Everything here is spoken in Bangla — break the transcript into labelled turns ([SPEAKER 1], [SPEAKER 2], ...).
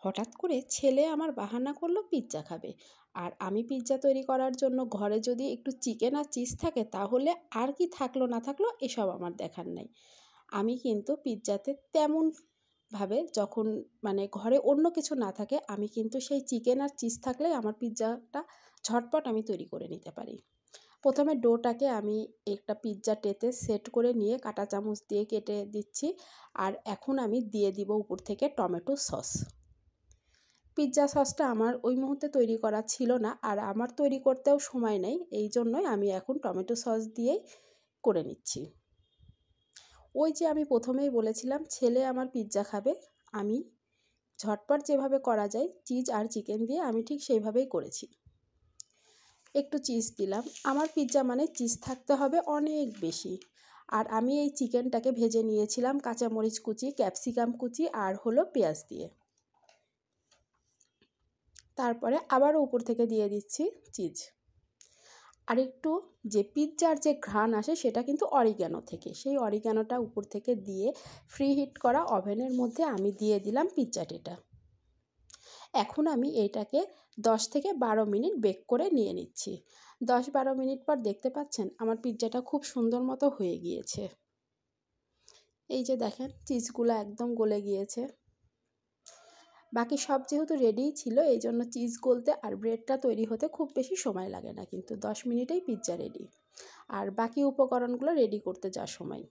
[SPEAKER 1] হঠাৎ করে ছেলে আমার বাহানা করলো পিৎজা খাবে। আর আমি পিৎজা তৈরি করার জন্য ঘরে যদি একটু চিকেন আর চিজ থাকে তাহলে আর কি থাকলো না থাকলো এসব আমার দেখার নাই। আমি কিন্তু পিৎজাতে তেমনভাবে যখন মানে ঘরে অন্য কিছু না থাকে আমি কিন্তু সেই চিকেন আর চিজ থাকলেই আমার পিৎজাটা ঝটপট আমি তৈরি করে নিতে পারি। প্রথমে ডোটাকে আমি একটা পিৎজা ট্রেতে সেট করে নিয়ে কাঁটা চামচ দিয়ে কেটে দিচ্ছি। আর এখন আমি দিয়ে দিব উপর থেকে টমেটো সস। পিৎজা সসটা আমার ওই মুহূর্তে তৈরি করা ছিল না, আর আমার তৈরি করতেও সময় নেই, এই জন্যই আমি এখন টমেটো সস দিয়েই করে নিচ্ছি। ওই যে আমি প্রথমেই বলেছিলাম ছেলে আমার পিৎজা খাবে, আমি ঝটপট যেভাবে করা যায় চিজ আর চিকেন দিয়ে আমি ঠিক সেইভাবেই করেছি। একটু চিজ দিলাম, আমার পিৎজা মানে চিজ থাকতে হবে অনেক বেশি। আর আমি এই চিকেনটাকে ভেজে নিয়েছিলাম কাঁচামরিচ কুচি, ক্যাপসিকাম কুচি আর হলো পেঁয়াজ দিয়ে। তারপরে আবারও উপর থেকে দিয়ে দিচ্ছি চিজ। আর একটু যে পিৎজার যে ঘ্রাণ আসে সেটা কিন্তু অরিগ্যানো থেকে, সেই অরিগ্যানোটা উপর থেকে দিয়ে ফ্রি হিট করা ওভেনের মধ্যে আমি দিয়ে দিলাম পিৎজা ট্রেটা। এখন আমি এইটাকে 10 থেকে 12 মিনিট বেক করে নিয়ে নিচ্ছি। 10-12 মিনিট পর দেখতে পাচ্ছেন আমার পিৎজাটা খুব সুন্দর মতো হয়ে গিয়েছে। এই যে দেখেন চিজগুলো একদম গলে গিয়েছে। বাকি সব যেহেতু রেডিই ছিল এই জন্য চিজ গলতে আর ব্রেডটা তৈরি হতে খুব বেশি সময় লাগে না, কিন্তু 10 মিনিটেই পিৎজা রেডি। আর বাকি উপকরণগুলো রেডি করতে যা সময়।